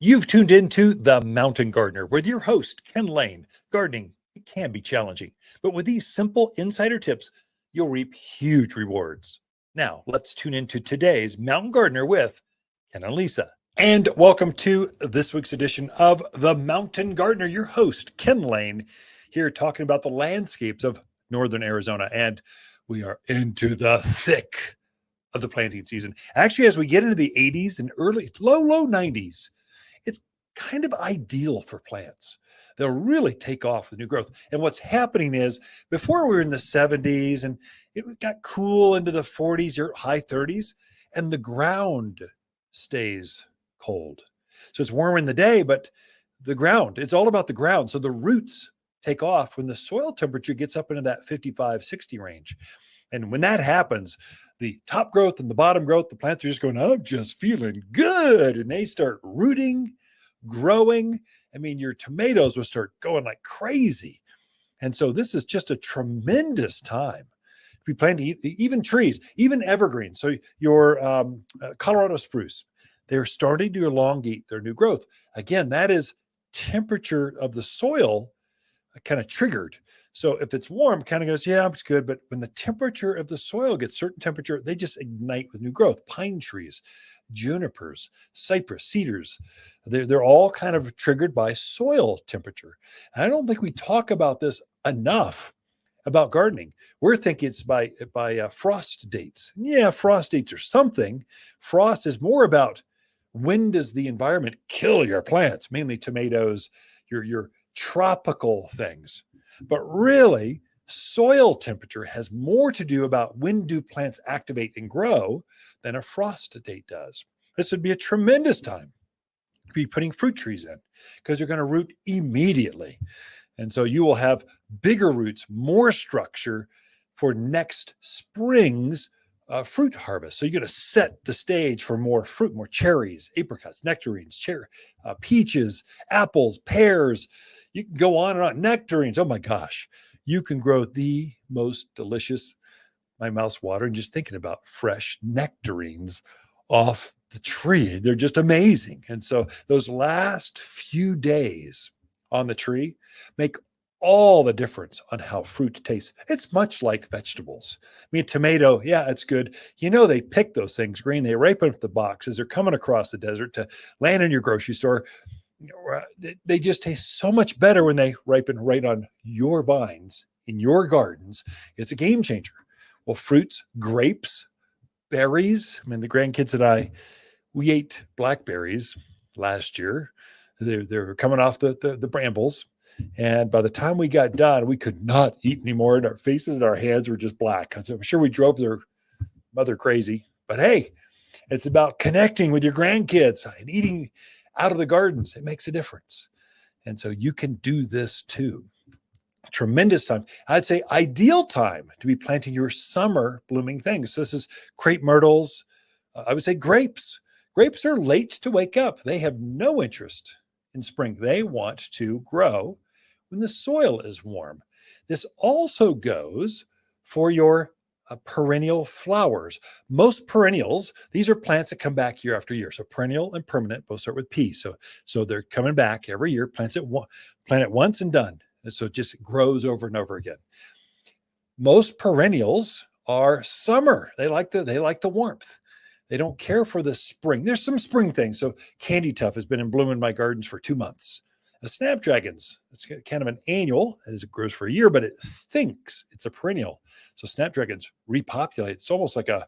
You've tuned into The Mountain Gardener with your host, Ken Lain. Gardening, it can be challenging, but with these simple insider tips, you'll reap huge rewards. Now, let's tune into today's Mountain Gardener with Ken and Lisa. And welcome to this week's edition of The Mountain Gardener, your host, Ken Lain, here talking about the landscapes of northern Arizona. And we are into the thick of the planting season. Actually, as we get into the 80s and low 90s, it's kind of ideal for plants. They'll really take off with new growth. And what's happening is before we were in the 70s and it got cool into the 40s or high 30s, and the ground stays cold. So it's warm in the day, but the ground, it's all about the ground. So the roots take off when the soil temperature gets up into that 55, 60 range. And when that happens, the top growth and the bottom growth, the plants are just going, I'm just feeling good. And they start rooting, growing. I mean, your tomatoes will start going like crazy. And so this is just a tremendous time to be planting even trees, even evergreens. So your Colorado spruce, they're starting to elongate their new growth. Again, that is temperature of the soil kind of triggered. So if it's warm, kind of goes, yeah, it's good. But when the temperature of the soil gets certain temperature, they just ignite with new growth. Pine trees, junipers, cypress, cedars, they're all kind of triggered by soil temperature. And I don't think we talk about this enough about gardening. We're thinking it's by frost dates. Yeah, frost dates are something. Frost is more about when does the environment kill your plants, mainly tomatoes, your tropical things. But really, soil temperature has more to do about when do plants activate and grow than a frost date does. This would be a tremendous time to be putting fruit trees in because they're going to root immediately. And so you will have bigger roots, more structure for next spring's fruit harvest. So you're going to set the stage for more fruit, more cherries, apricots, nectarines, peaches, apples, pears. You can go on and on. Nectarines. Oh my gosh. You can grow the most delicious, my mouth's watering just thinking about fresh nectarines off the tree. They're just amazing. And so those last few days on the tree make all the difference on how fruit tastes. It's much like vegetables. I mean, tomato, yeah, it's good. You know, they pick those things green. They ripen up the boxes. They're coming across the desert to land in your grocery store. They just taste so much better when they ripen right on your vines in your gardens. It's a game changer. Well, fruits, grapes, berries. I mean, the grandkids and I, we ate blackberries last year. They're coming off the brambles. And by the time we got done, we could not eat anymore. And our faces and our hands were just black. I'm sure we drove their mother crazy. But hey, it's about connecting with your grandkids and eating out of the gardens. It makes a difference. And so you can do this too. Tremendous time. I'd say ideal time to be planting your summer blooming things. So this is crepe myrtles. I would say grapes. Grapes are late to wake up. They have no interest in spring. They want to grow when the soil is warm. This also goes for your perennial flowers. Most perennials, these are plants that come back year after year. So perennial and permanent both start with P. So they're coming back every year. Plant it once and done. And so it just grows over and over again. Most perennials are summer. They like the warmth. They don't care for the spring. There's some spring things. So candy tuft has been in bloom in my gardens for 2 months. The snapdragons, it's kind of an annual, as it grows for a year, but it thinks it's a perennial. So snapdragons repopulate. It's almost like a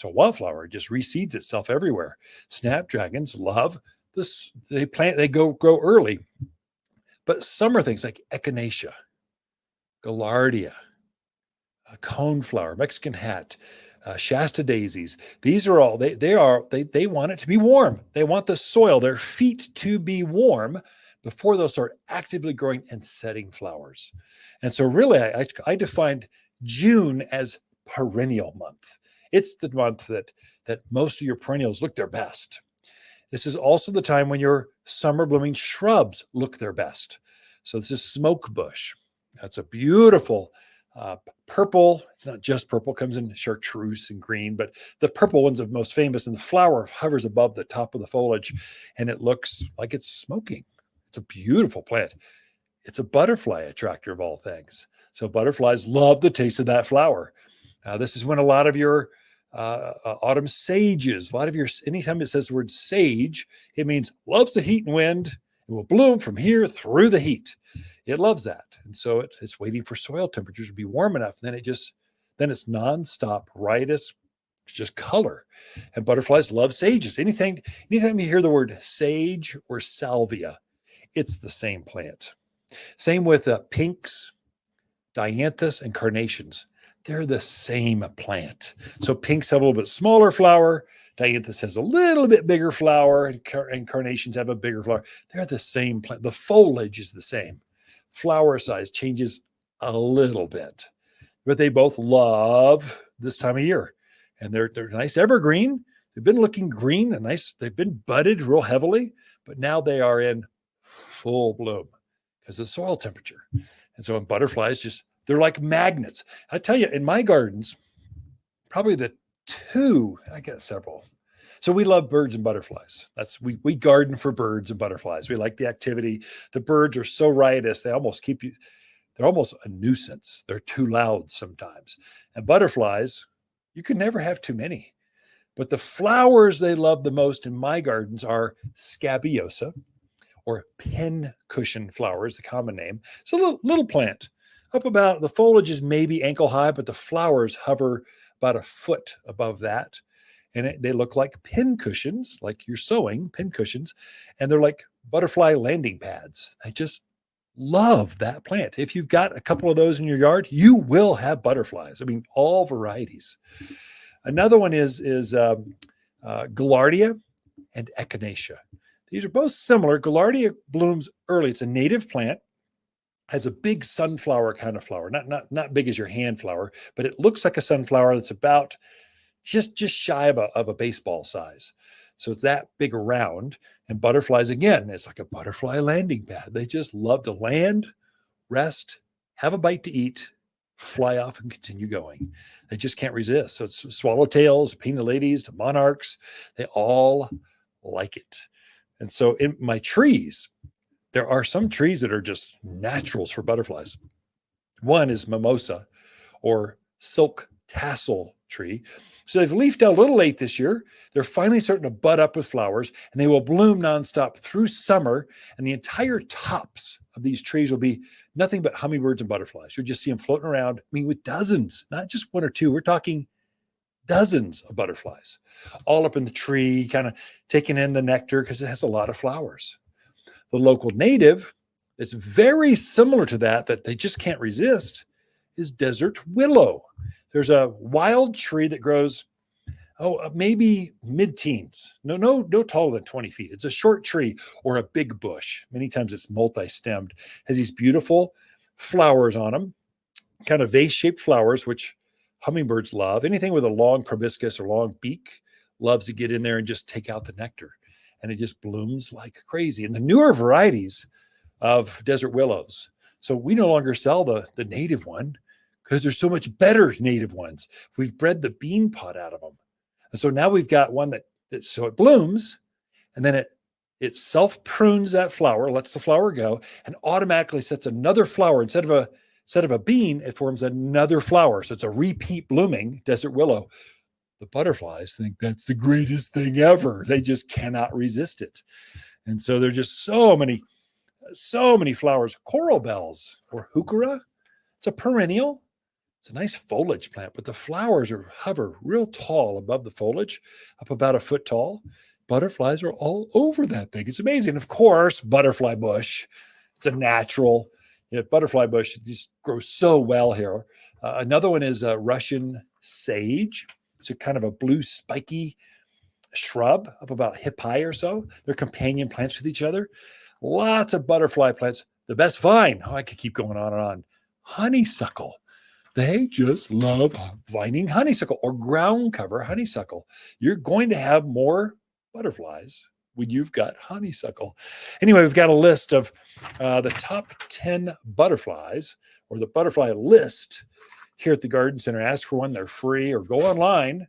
wildflower. It just reseeds itself everywhere. Snapdragons love this. They grow early. But summer things like echinacea, gaillardia, coneflower, Mexican hat, Shasta daisies. These are all, they want it to be warm. They want the soil, their feet to be warm before they'll start actively growing and setting flowers. And so really, I defined June as perennial month. It's the month that most of your perennials look their best. This is also the time when your summer blooming shrubs look their best. So this is smoke bush. That's a beautiful Purple, it's not just purple, comes in chartreuse and green, but the purple one's the most famous, and the flower hovers above the top of the foliage, and it looks like it's smoking. It's a beautiful plant. It's a butterfly attractor of all things. So butterflies love the taste of that flower. This is when a lot of your autumn sages, a lot of your, anytime it says the word sage, it means loves the heat and wind. It will bloom from here through the heat. It loves that. And so it's waiting for soil temperatures to be warm enough. And then it's nonstop, riotous, just color. And butterflies love sages. Anytime you hear the word sage or salvia, it's the same plant. Same with pinks, dianthus, and carnations. They're the same plant. So pinks have a little bit smaller flower. Dianthus has a little bit bigger flower, and carnations have a bigger flower. They're the same plant. The foliage is the same. Flower size changes a little bit, but they both love this time of year. And they're nice evergreen. They've been looking green and nice. They've been budded real heavily, but now they are in full bloom because of soil temperature. And so butterflies they're like magnets. I tell you, in my gardens, probably I got several. So we love birds and butterflies. We garden for birds and butterflies. We like the activity. The birds are so riotous, they're almost a nuisance. They're too loud sometimes. And butterflies, you can never have too many. But the flowers they love the most in my gardens are scabiosa, or pincushion flower is the common name. It's a little plant. The foliage is maybe ankle high, but the flowers hover about a foot above that. And they look like pincushions, like you're sewing pincushions. And they're like butterfly landing pads. I just love that plant. If you've got a couple of those in your yard, you will have butterflies. I mean, all varieties. Another one is Gaillardia and Echinacea. These are both similar. Gaillardia blooms early. It's a native plant, has a big sunflower kind of flower, not big as your hand flower, but it looks like a sunflower that's about just shy of a baseball size. So it's that big around. And butterflies, again, it's like a butterfly landing pad. They just love to land, rest, have a bite to eat, fly off and continue going. They just can't resist. So it's swallowtails, peanut ladies, to monarchs. They all like it. And so in my trees, there are some trees that are just naturals for butterflies. One is mimosa, or silk tassel tree. So they've leafed out a little late this year. They're finally starting to bud up with flowers, and they will bloom nonstop through summer. And the entire tops of these trees will be nothing but hummingbirds and butterflies. You'll just see them floating around. I mean, with dozens, not just one or two. We're talking dozens of butterflies all up in the tree, kind of taking in the nectar because it has a lot of flowers. The local native that's very similar to that they just can't resist is desert willow. There's a wild tree that grows, maybe mid-teens. No taller than 20 feet. It's a short tree or a big bush. Many times it's multi-stemmed. Has these beautiful flowers on them, kind of vase-shaped flowers, which hummingbirds love. Anything with a long proboscis or long beak loves to get in there and just take out the nectar. And it just blooms like crazy. And the newer varieties of desert willows. So we no longer sell the native one because there's so much better native ones. We've bred the bean pod out of them. And so now we've got one that so it blooms, and then it self-prunes that flower, lets the flower go, and automatically sets another flower. Instead of a bean, it forms another flower. So it's a repeat blooming desert willow. The butterflies think that's the greatest thing ever. They just cannot resist it. And so there's just so many flowers. Coral bells, or heuchera. It's a perennial. It's a nice foliage plant, but the flowers hover real tall above the foliage, up about a foot tall. Butterflies are all over that thing. It's amazing. Of course, butterfly bush. It's a natural. Butterfly bush just grows so well here. Another one is Russian sage. It's a kind of a blue spiky shrub up about hip high or so. They're companion plants with each other. Lots of butterfly plants. The best vine. I could keep going on and on. Honeysuckle. They just love vining honeysuckle or ground cover honeysuckle. You're going to have more butterflies when you've got honeysuckle. Anyway, we've got a list of the top 10 butterflies, or the butterfly list here at the Garden Center. Ask for one. They're free, or go online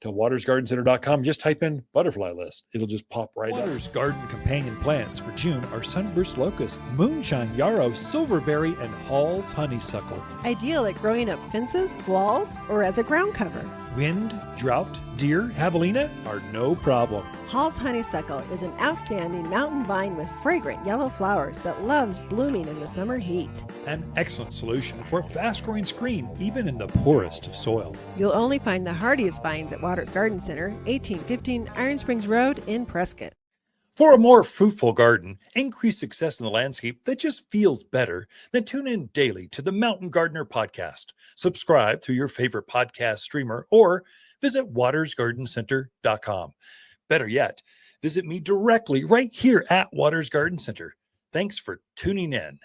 to watersgardencenter.com. Just type in butterfly list. It'll just pop right up. Waters Garden companion plants for June are sunburst locust, moonshine yarrow, silverberry, and Hall's honeysuckle. Ideal at growing up fences, walls, or as a ground cover. Wind, drought, deer, javelina are no problem. Hall's honeysuckle is an outstanding mountain vine with fragrant yellow flowers that loves blooming in the summer heat. An excellent solution for a fast-growing screen, even in the poorest of soil. You'll only find the hardiest vines at Waters Garden Center, 1815 Iron Springs Road in Prescott. For a more fruitful garden, increase success in the landscape that just feels better, then tune in daily to the Mountain Gardener podcast. Subscribe through your favorite podcast streamer or visit watersgardencenter.com. Better yet, visit me directly right here at Waters Garden Center. Thanks for tuning in.